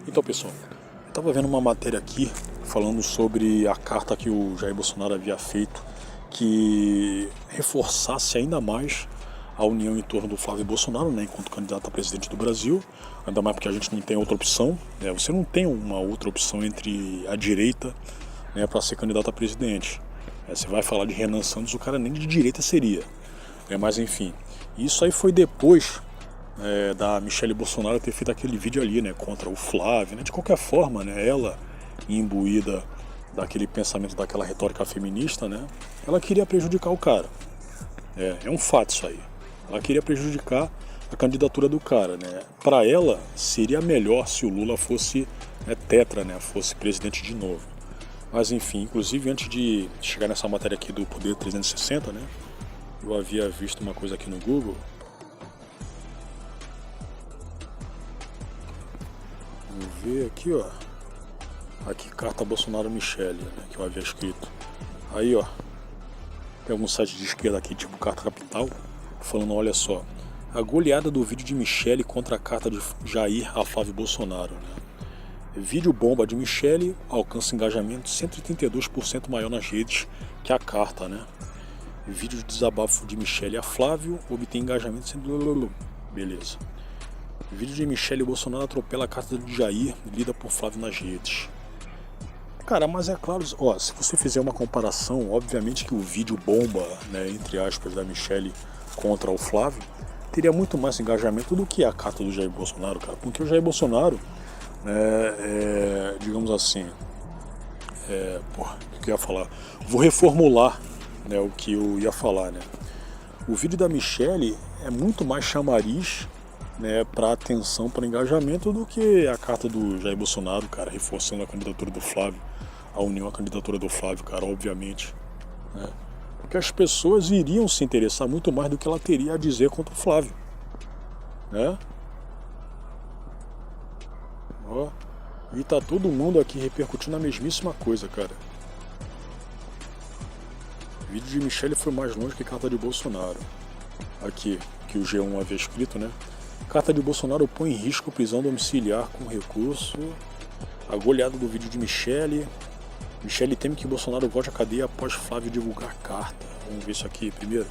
Então, pessoal, eu estava vendo uma matéria aqui falando sobre a carta que o Jair Bolsonaro havia feito, que reforçasse ainda mais a união em torno do Flávio Bolsonaro, né, enquanto candidato a presidente do Brasil, ainda mais porque a gente não tem outra opção, né, você não tem uma outra opção entre a direita, né, para ser candidato a presidente. Você vai falar de Renan Santos, o cara nem de direita seria. Mas enfim, isso aí foi depois da Michelle Bolsonaro ter feito aquele vídeo ali, né, contra o Flávio, né, de qualquer forma, né, ela imbuída daquele pensamento, daquela retórica feminista, né, ela queria prejudicar o cara. É um fato isso aí. Ela queria prejudicar a candidatura do cara, né. Para ela seria melhor se o Lula fosse tetra, né, fosse presidente de novo. Mas enfim, inclusive antes de chegar nessa matéria aqui do Poder 360, né, eu havia visto uma coisa aqui no Google. Vamos ver aqui, ó. Aqui, carta Bolsonaro Michele, né, que eu havia escrito. Aí, ó. Tem algum site de esquerda aqui, tipo Carta Capital, falando, olha só. A goleada do vídeo de Michele contra a carta de Jair a Flávio Bolsonaro, né. Vídeo bomba de Michele alcança engajamento 132% maior nas redes que a carta, né. Vídeo de desabafo de Michele a Flávio obtém engajamento sendo... Beleza. Vídeo de Michele Bolsonaro atropela a carta de Jair, lida por Flávio nas redes. Cara, mas é claro, ó, se você fizer uma comparação, obviamente que o vídeo bomba, né, entre aspas, da Michele contra o Flávio, teria muito mais engajamento do que a carta do Jair Bolsonaro, cara. Porque o Jair Bolsonaro, digamos assim, o que eu ia falar? Vou reformular, né, o que eu ia falar, né. O vídeo da Michele é muito mais chamariz, né, para atenção, para engajamento, do que a carta do Jair Bolsonaro, cara, reforçando a candidatura do Flávio, a união à candidatura do Flávio, cara, obviamente, né, porque as pessoas iriam se interessar muito mais do que ela teria a dizer contra o Flávio, né. Ó, e tá todo mundo aqui repercutindo a mesmíssima coisa, cara. O vídeo de Michele foi mais longe que a carta de Bolsonaro. Aqui, que o G1 havia escrito, né? Carta de Bolsonaro põe em risco prisão domiciliar com recurso. A goleada do vídeo de Michele. Michele teme que Bolsonaro volte à cadeia após Flávio divulgar carta. Vamos ver isso aqui primeiro.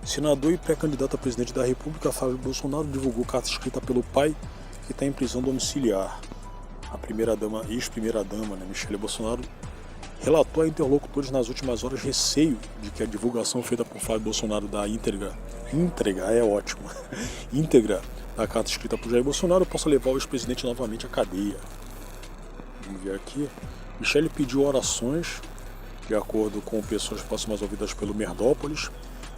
Senador e pré-candidato a presidente da República, Flávio Bolsonaro, divulgou carta escrita pelo pai que está em prisão domiciliar. A primeira-dama, ex-primeira-dama, né, Michele Bolsonaro, relatou a interlocutores nas últimas horas receio de que a divulgação feita por Flávio Bolsonaro da íntegra da carta escrita por Jair Bolsonaro possa levar o ex-presidente novamente à cadeia. Vamos ver aqui. Michele pediu orações, de acordo com pessoas próximas ouvidas pelo Merdópolis,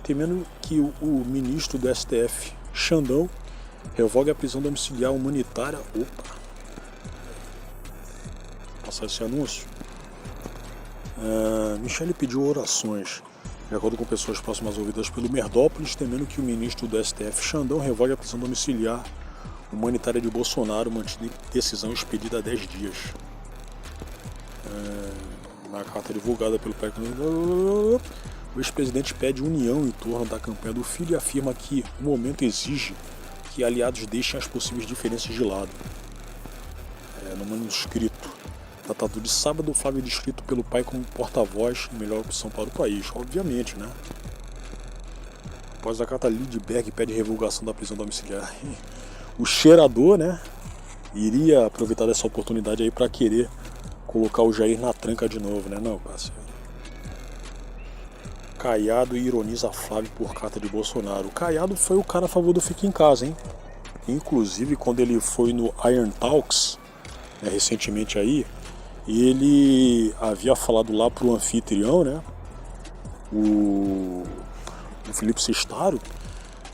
temendo que o ministro do STF, Xandão, revogue a prisão domiciliar humanitária. Opa! Passar esse anúncio. Michele pediu orações, de acordo com pessoas próximas ouvidas pelo Merdópolis, temendo que o ministro do STF, Xandão, revogue a prisão domiciliar humanitária de Bolsonaro, mantida em decisão expedida há 10 dias. Na carta divulgada pelo pré-candidato, o ex-presidente pede união em torno da campanha do filho e afirma que o momento exige que aliados deixem as possíveis diferenças de lado. No manuscrito tratado de sábado, Flávio é descrito pelo pai como porta-voz e melhor opção para o país, obviamente, né? Após a carta, Lindbergh pede revogação da prisão domiciliar. O cheirador, né, iria aproveitar dessa oportunidade aí para querer colocar o Jair na tranca de novo, né? Não, parceiro. Caiado ironiza Flávio por carta de Bolsonaro. O Caiado foi o cara a favor do Fique em Casa, hein? Inclusive, quando ele foi no Iron Talks, né, recentemente aí, ele havia falado lá pro anfitrião, né, o Felipe Sestaro,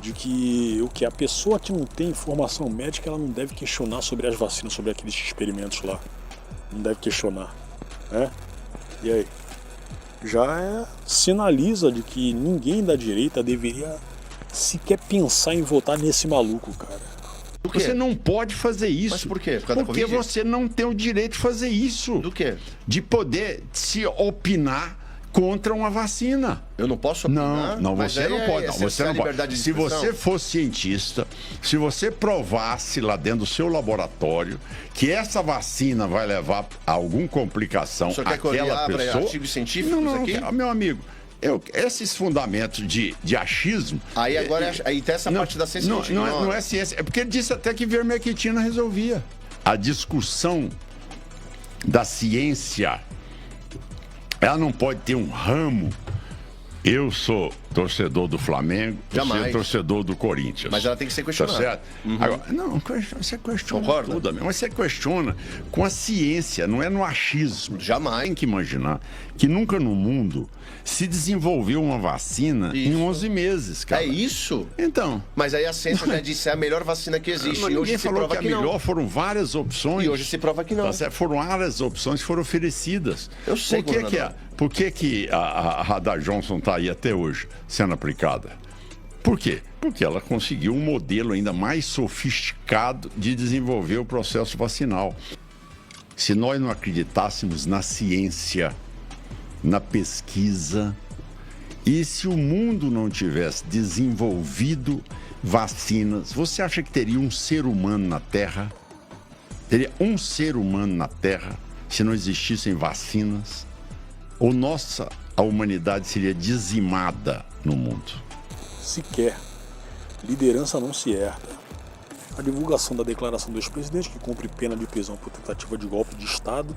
de que a pessoa que não tem informação médica, ela não deve questionar sobre as vacinas, sobre aqueles experimentos lá. Não deve questionar, né? E aí? Já sinaliza de que ninguém da direita deveria sequer pensar em votar nesse maluco, cara. Você não pode fazer isso. Mas por quê? Por causa da Porque Covid? você não tem o direito de fazer isso. Do quê? De poder se opinar contra uma vacina. Eu não posso opinar? Não, você não pode. Você não pode. Se você for cientista, se você provasse lá dentro do seu laboratório que essa vacina vai levar a alguma complicação àquela pessoa... artigos científicos aqui? Meu amigo, esses fundamentos de achismo... Aí agora aí tem essa parte da ciência. Não é ciência. É porque ele disse até que vermectina resolvia. A discussão da ciência, ela não pode ter um ramo. Eu sou torcedor do Flamengo, você é torcedor do Corinthians. Mas ela tem que ser questionada. Tá certo? Agora, não, você questiona tudo, mas você questiona com a ciência, não é no achismo. Jamais. Tem que imaginar que nunca no mundo se desenvolveu uma vacina em 11 meses, cara. É isso? Então. Mas aí a ciência já disse, é a melhor vacina que existe. E hoje se prova que a melhor foram várias opções. E hoje se prova que não. Foram várias opções que foram oferecidas. Eu sei. Por que a Radar Johnson está aí até hoje sendo aplicada? Por quê? Porque ela conseguiu um modelo ainda mais sofisticado de desenvolver o processo vacinal. Se nós não acreditássemos na ciência, na pesquisa, e se o mundo não tivesse desenvolvido vacinas, você acha que teria um ser humano na Terra? Teria um ser humano na Terra se não existissem vacinas? Ou a humanidade seria dizimada no mundo? Sequer. Liderança não se herda. A divulgação da declaração do ex-presidente, que cumpre pena de prisão por tentativa de golpe de Estado,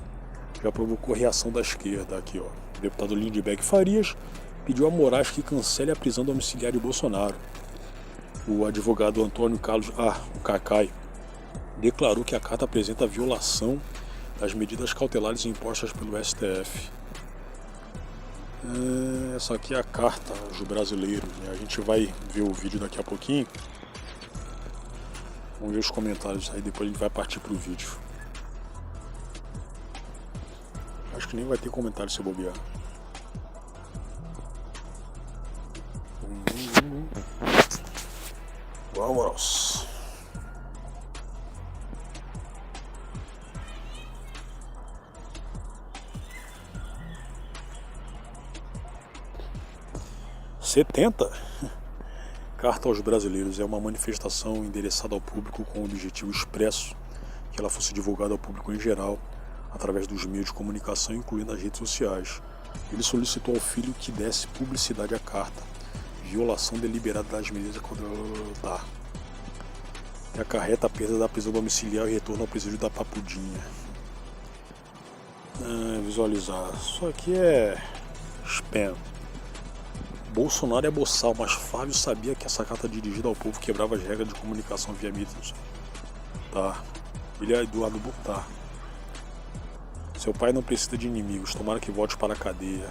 já provocou reação da esquerda. Aqui, ó. O deputado Lindbergh Farias pediu a Moraes que cancele a prisão domiciliar de Bolsonaro. O advogado Antônio Carlos, o Cacai, declarou que a carta apresenta violação das medidas cautelares impostas pelo STF. Essa aqui é a carta aos brasileiros, né? A gente vai ver o vídeo daqui a pouquinho. Vamos ver os comentários aí, depois a gente vai partir pro vídeo. Acho que nem vai ter comentário se bobear. Vamos. Carta aos brasileiros é uma manifestação endereçada ao público com o objetivo expresso que ela fosse divulgada ao público em geral, através dos meios de comunicação, incluindo as redes sociais. Ele solicitou ao filho que desse publicidade à carta. Violação deliberada das medidas que acarreta a perda da prisão domiciliar e retorno ao presídio da Papudinha. Visualizar. Isso aqui é spam. Bolsonaro é boçal, mas Flávio sabia que essa carta dirigida ao povo quebrava as regras de comunicação via mídias. Tá. William Eduardo Botar. Seu pai não precisa de inimigos, tomara que volte para a cadeia.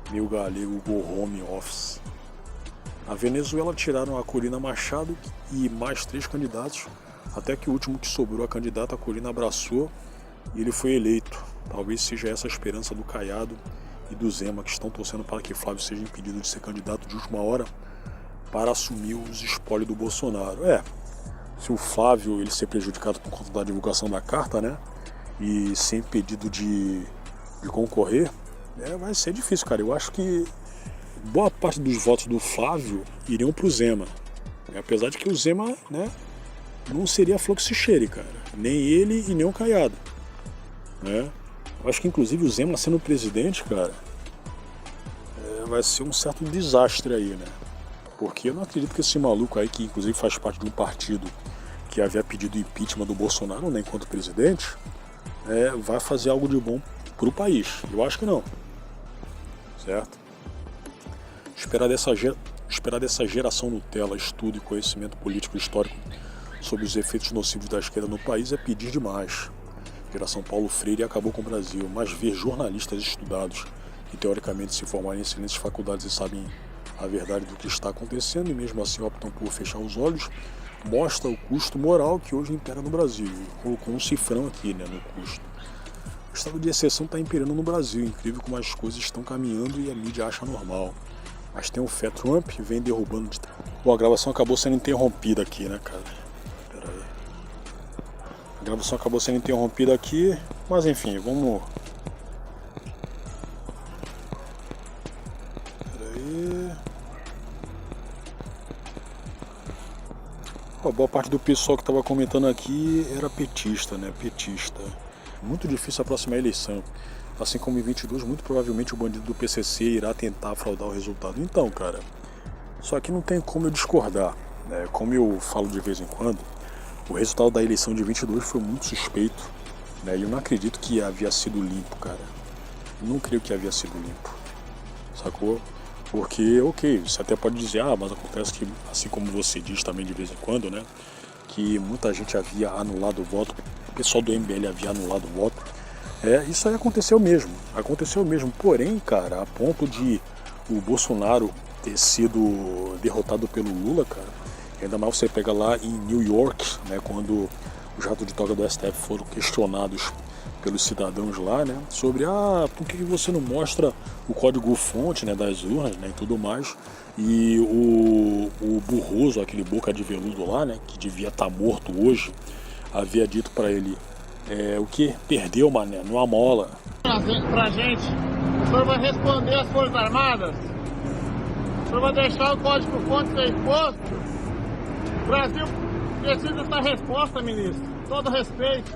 Meu galego go home office. Na Venezuela tiraram a Corina Machado e mais 3 candidatos, até que o último que sobrou, a candidata Corina, abraçou e ele foi eleito. Talvez seja essa a esperança do Caiado e do Zema, que estão torcendo para que Flávio seja impedido de ser candidato de última hora para assumir os espólios do Bolsonaro. Se o Flávio ele ser prejudicado por conta da divulgação da carta, né, e ser impedido de concorrer, vai ser difícil, cara. Eu acho que boa parte dos votos do Flávio iriam pro Zema, apesar de que o Zema, né, não seria flor que se cheire, cara, nem ele e nem o Caiado, né? Eu acho que inclusive o Zema sendo presidente, cara, vai ser um certo desastre aí, né? Porque eu não acredito que esse maluco aí, que inclusive faz parte de um partido que havia pedido o impeachment do Bolsonaro, né, enquanto presidente, vai fazer algo de bom pro país. Eu acho que não. Certo? Esperar dessa geração Nutella estudo e conhecimento político e histórico sobre os efeitos nocivos da esquerda no país é pedir demais. Geração Paulo Freire acabou com o Brasil, mas ver jornalistas estudados e teoricamente se formarem em excelentes faculdades e sabem a verdade do que está acontecendo e mesmo assim optam por fechar os olhos, mostra o custo moral que hoje impera no Brasil. Colocou um cifrão aqui, né, no custo. O estado de exceção está imperando no Brasil, incrível como as coisas estão caminhando e a mídia acha normal. Mas tem o Fé Trump, vem derrubando de... Pô, a gravação acabou sendo interrompida aqui, né, cara? Pera aí. A gravação acabou sendo interrompida aqui, mas enfim, vamos boa parte do pessoal que estava comentando aqui era petista, né? Petista. Muito difícil aproximar a eleição. Assim como em 22, muito provavelmente o bandido do PCC irá tentar fraudar o resultado. Então, cara, só que não tem como eu discordar, né? Como eu falo de vez em quando, o resultado da eleição de 22 foi muito suspeito, né? E eu não acredito que havia sido limpo, cara. Não creio que havia sido limpo, sacou? Porque, ok, você até pode dizer, mas acontece que, assim como você diz também de vez em quando, né? Que muita gente havia anulado o voto, o pessoal do MBL havia anulado o voto. Isso aí aconteceu mesmo, porém, cara, a ponto de o Bolsonaro ter sido derrotado pelo Lula, cara, ainda mais você pega lá em New York, né, quando os ratos de toga do STF foram questionados pelos cidadãos lá, né, sobre, por que você não mostra o código-fonte, né, das urnas, né, e tudo mais, e o Burroso, aquele boca de veludo lá, né, que devia estar morto hoje, havia dito para ele, o que? Perdeu, mané, não amola. Pra gente, o senhor vai responder às Forças Armadas? O senhor vai deixar o código-fonte ser exposto? O Brasil precisa dessa resposta, ministro. Todo respeito.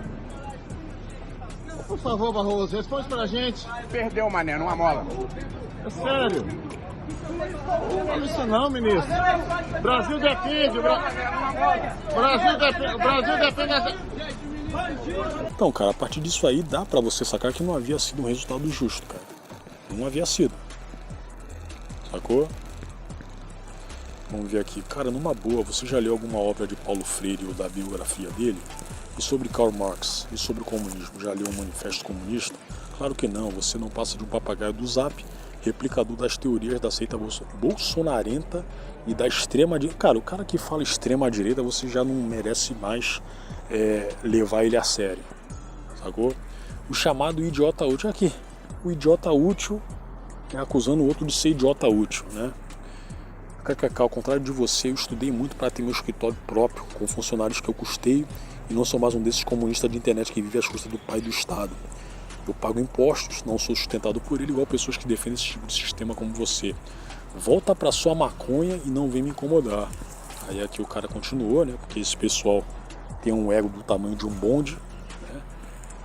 Por favor, Barroso, responde pra gente. Perdeu, mané, não amola. É sério. Não fala isso não, ministro. Brasil depende. Brasil depende. Então, cara, a partir disso aí dá pra você sacar que não havia sido um resultado justo, cara. Não havia sido. Sacou? Vamos ver aqui. Cara, numa boa, você já leu alguma obra de Paulo Freire ou da biografia dele? E sobre Karl Marx? E sobre o comunismo? Já leu um manifesto comunista? Claro que não, você não passa de um papagaio do Zap, replicador das teorias da seita bolsonarenta e da extrema direita. Cara, o cara que fala extrema direita, você já não merece mais levar ele a sério, sacou? O chamado idiota útil, aqui, o idiota útil acusando o outro de ser idiota útil, né? Ao contrário de você, eu estudei muito para ter meu escritório próprio, com funcionários que eu custeio, e não sou mais um desses comunistas de internet que vive às custas do pai do Estado. Eu pago impostos, não sou sustentado por ele, igual pessoas que defendem esse tipo de sistema como você. Volta pra sua maconha e não vem me incomodar. Aí aqui o cara continuou, né? Porque esse pessoal tem um ego do tamanho de um bonde, né?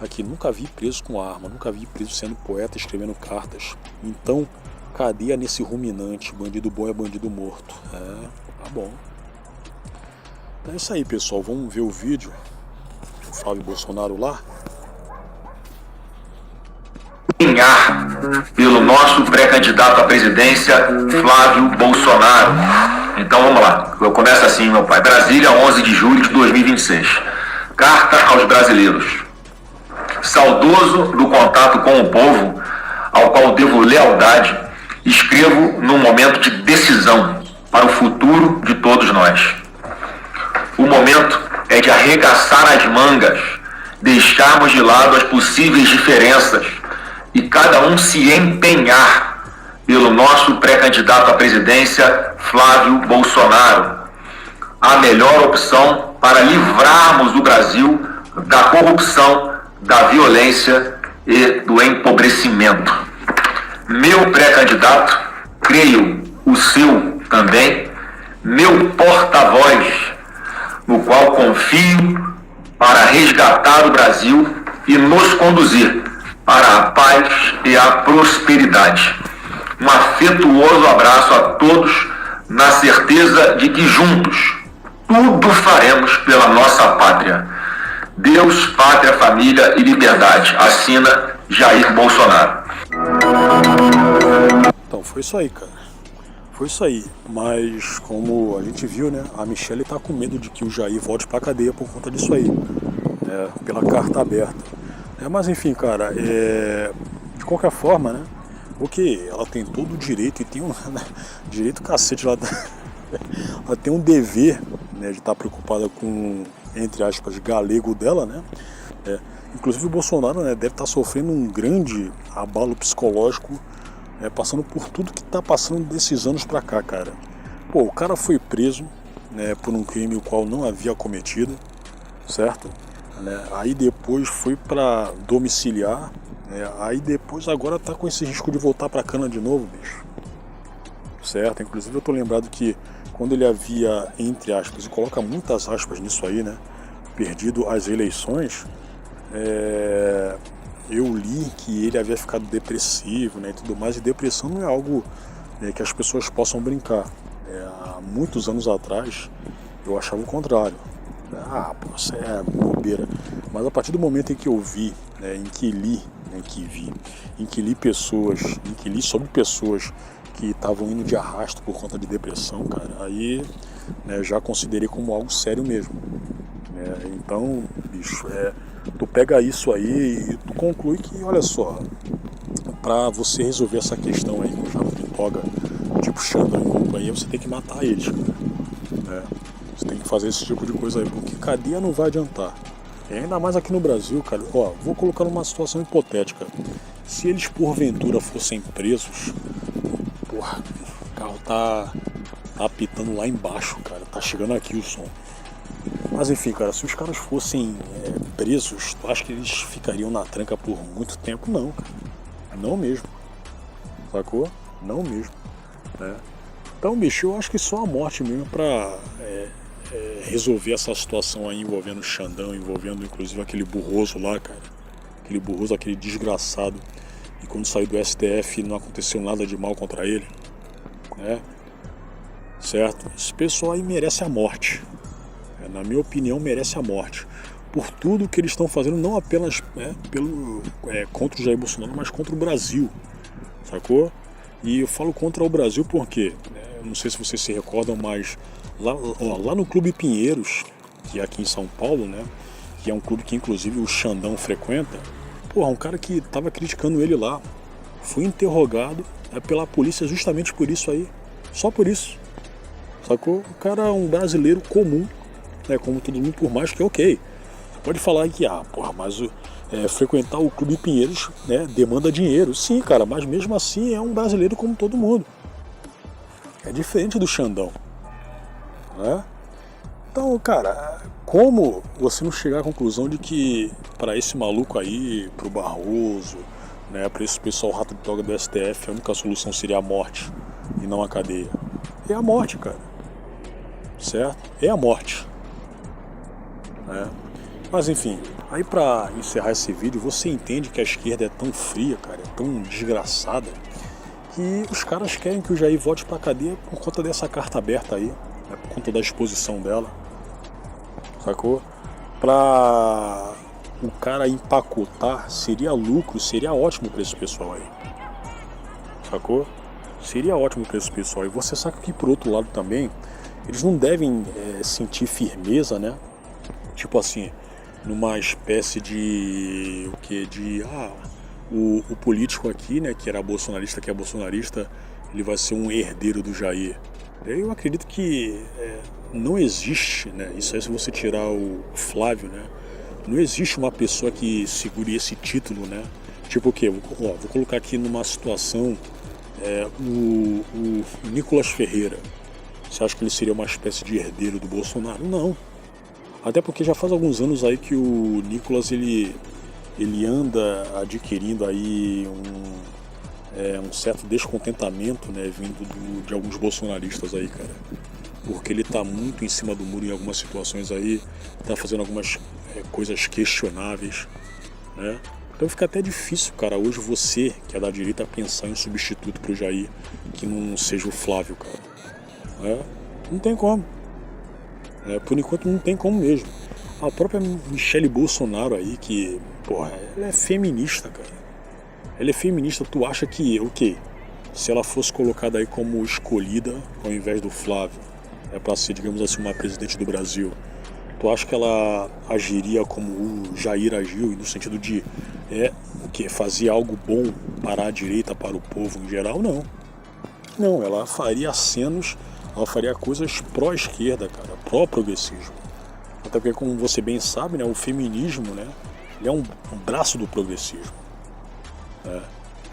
Aqui, nunca vi preso com arma, nunca vi preso sendo poeta, escrevendo cartas. Então, cadeia nesse ruminante, bandido bom é bandido morto. Tá bom. Então é isso aí, pessoal, vamos ver o vídeo do Flávio Bolsonaro lá. Pelo nosso pré-candidato à presidência, Flávio Bolsonaro. Então vamos lá, eu começo assim, meu pai. Brasília, 11 de julho de 2026. Carta aos brasileiros. Saudoso do contato com o povo, ao qual devo lealdade, escrevo num momento de decisão para o futuro de todos nós. O momento é de arregaçar as mangas, deixarmos de lado as possíveis diferenças e cada um se empenhar pelo nosso pré-candidato à presidência, Flávio Bolsonaro, a melhor opção para livrarmos o Brasil da corrupção, da violência e do empobrecimento. Meu pré-candidato, creio o seu também, meu porta-voz, no qual confio para resgatar o Brasil e nos conduzir para a paz e a prosperidade. Um afetuoso abraço a todos, na certeza de que juntos tudo faremos pela nossa pátria. Deus, pátria, família e liberdade. Assina Jair Bolsonaro. Então, foi isso aí, cara. Foi isso aí. Mas, como a gente viu, né, a Michelle tá com medo de que o Jair volte pra cadeia por conta disso aí. Pela carta aberta. Mas enfim, cara, de qualquer forma, né? Porque ela tem todo o direito e tem um direito cacete, ela tem um dever, né, de estar preocupada com, entre aspas, galego dela, né? Inclusive o Bolsonaro, né, deve estar sofrendo um grande abalo psicológico, passando por tudo que está passando desses anos pra cá, cara. Pô, o cara foi preso, né, por um crime o qual não havia cometido, certo? Aí depois foi para domiciliar, aí depois agora tá com esse risco de voltar pra cana de novo, bicho. Certo? Inclusive eu tô lembrado que quando ele havia, entre aspas, e coloca muitas aspas nisso aí, né, perdido as eleições, eu li que ele havia ficado depressivo, né, e tudo mais, e depressão não é algo, né, que as pessoas possam brincar. Há muitos anos atrás eu achava o contrário. Pô, isso é bobeira. Mas a partir do momento em que eu vi, né, em que li sobre pessoas que estavam indo de arrasto por conta de depressão, cara, aí, né, já considerei como algo sério mesmo. Então, bicho, tu pega isso aí e tu conclui que, olha só, pra você resolver essa questão aí com o jato de toga, tipo Xandão e companhia, você tem que matar eles, né? Você tem que fazer esse tipo de coisa aí, porque cadeia não vai adiantar. E ainda mais aqui no Brasil, cara. Ó, vou colocar numa situação hipotética. Se eles porventura fossem presos, porra, o carro tá apitando lá embaixo, cara. Tá chegando aqui o som. Mas enfim, cara, se os caras fossem presos, tu acha que eles ficariam na tranca por muito tempo? Não, cara. Não mesmo. Sacou? Não mesmo. Né? Então, bicho, eu acho que só a morte mesmo pra resolver essa situação aí envolvendo o Xandão, envolvendo inclusive aquele burroso lá, cara. Aquele burroso, aquele desgraçado. E quando saiu do STF não aconteceu nada de mal contra ele. Né? Certo? Esse pessoal aí merece a morte. Na minha opinião, merece a morte. Por tudo que eles estão fazendo, não apenas contra o Jair Bolsonaro, mas contra o Brasil. Sacou? E eu falo contra o Brasil porque, eu não sei se vocês se recordam, mas lá no Clube Pinheiros, que é aqui em São Paulo, né? Que é um clube que inclusive o Xandão frequenta, um cara que estava criticando ele lá foi interrogado pela polícia justamente por isso aí. Só por isso. Sacou? O cara é um brasileiro comum, né, como todo mundo, por mais que ok. Você pode falar que, mas frequentar o Clube Pinheiros, né, demanda dinheiro. Sim, cara, mas mesmo assim é um brasileiro como todo mundo. É diferente do Xandão. Né? Então, cara, como você não chegar à conclusão de que para esse maluco aí, pro Barroso, né, para esse pessoal rato de toga do STF, a única solução seria a morte e não a cadeia? É a morte, cara. Certo? É a morte. Né? Mas enfim, aí pra encerrar esse vídeo, você entende que a esquerda é tão fria, cara, é tão desgraçada, que os caras querem que o Jair volte pra cadeia por conta dessa carta aberta aí, né, por conta da exposição dela, sacou? Pra o cara empacotar, seria lucro, seria ótimo pra esse pessoal aí, sacou? Seria ótimo pra esse pessoal. E você sabe que, por outro lado também, eles não devem sentir firmeza, né? Tipo assim, numa espécie de o político aqui, né, que era bolsonarista, que é bolsonarista, ele vai ser um herdeiro do Jair. Eu acredito que não existe, né, isso aí se você tirar o Flávio, né, não existe uma pessoa que segure esse título, né, tipo o quê? Vou colocar aqui numa situação, o Nicolas Ferreira. Você acha que ele seria uma espécie de herdeiro do Bolsonaro? Não. Até porque já faz alguns anos aí que o Nicolas ele anda adquirindo aí um certo descontentamento, né, vindo de alguns bolsonaristas aí, cara. Porque ele tá muito em cima do muro em algumas situações aí, tá fazendo algumas coisas questionáveis, né? Então fica até difícil, cara, hoje você, que é da direita, pensar em um substituto pro Jair que não seja o Flávio, cara. Não tem como. Por enquanto não tem como mesmo. A própria Michele Bolsonaro aí, que, ela é feminista, cara. Ela é feminista, tu acha que, o quê? Se ela fosse colocada aí como escolhida, ao invés do Flávio, pra ser, digamos assim, uma presidente do Brasil, tu acha que ela agiria como o Jair agiu, no sentido de, fazer algo bom para a direita, para o povo em geral? Não. Não, ela faria acenos, ela faria coisas pró-esquerda, cara, pró-progressismo. Até porque, como você bem sabe, né, o feminismo, né, ele é um braço do progressismo. Né?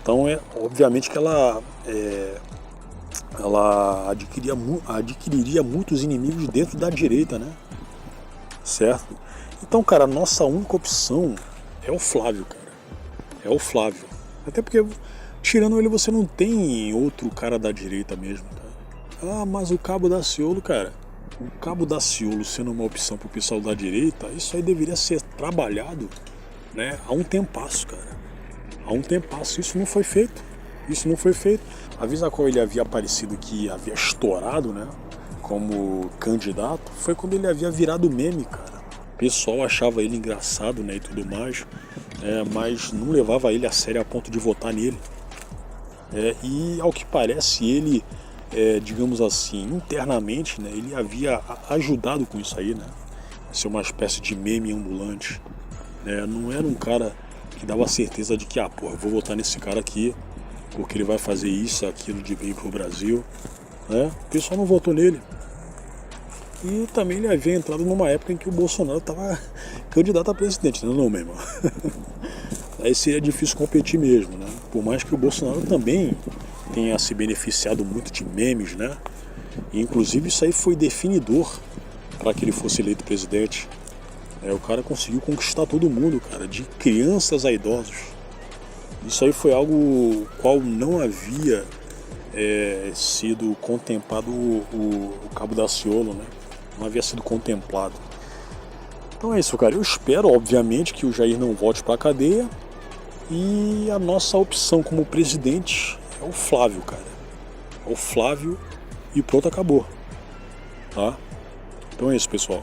Então, obviamente que ela adquiriria muitos inimigos dentro da direita, né? Certo? Então, cara, a nossa única opção é o Flávio, cara. É o Flávio. Até porque, tirando ele, você não tem outro cara da direita mesmo, cara. Ah, mas o Cabo Daciolo, cara, o Cabo Daciolo sendo uma opção pro pessoal da direita, isso aí deveria ser trabalhado, né, há um tempasso, cara. Há um tempasso, isso não foi feito. Isso não foi feito. A vez na qual ele havia aparecido, que havia estourado, né, como candidato, foi quando ele havia virado meme, cara. O pessoal achava ele engraçado, né, e tudo mais, mas não levava ele a sério a ponto de votar nele. E ao que parece ele, digamos assim, internamente, né, ele havia ajudado com isso aí, né, ser uma espécie de meme ambulante, né, não era um cara que dava certeza de que, eu vou votar nesse cara aqui, porque ele vai fazer isso, aquilo de bem pro Brasil, né, o pessoal não votou nele. E também ele havia entrado numa época em que o Bolsonaro estava candidato a presidente, não, meu irmão. Aí seria difícil competir mesmo, né? Por mais que o Bolsonaro também tenha se beneficiado muito de memes, né? E inclusive isso aí foi definidor para que ele fosse eleito presidente. O cara conseguiu conquistar todo mundo, cara, de crianças a idosos. Isso aí foi algo qual não havia sido contemplado o Cabo Daciolo, né? Não havia sido contemplado. Então é isso, cara. Eu espero, obviamente, que o Jair não volte para a cadeia. E a nossa opção como presidente é o Flávio, cara. É o Flávio e pronto, acabou. Tá? Então é isso, pessoal.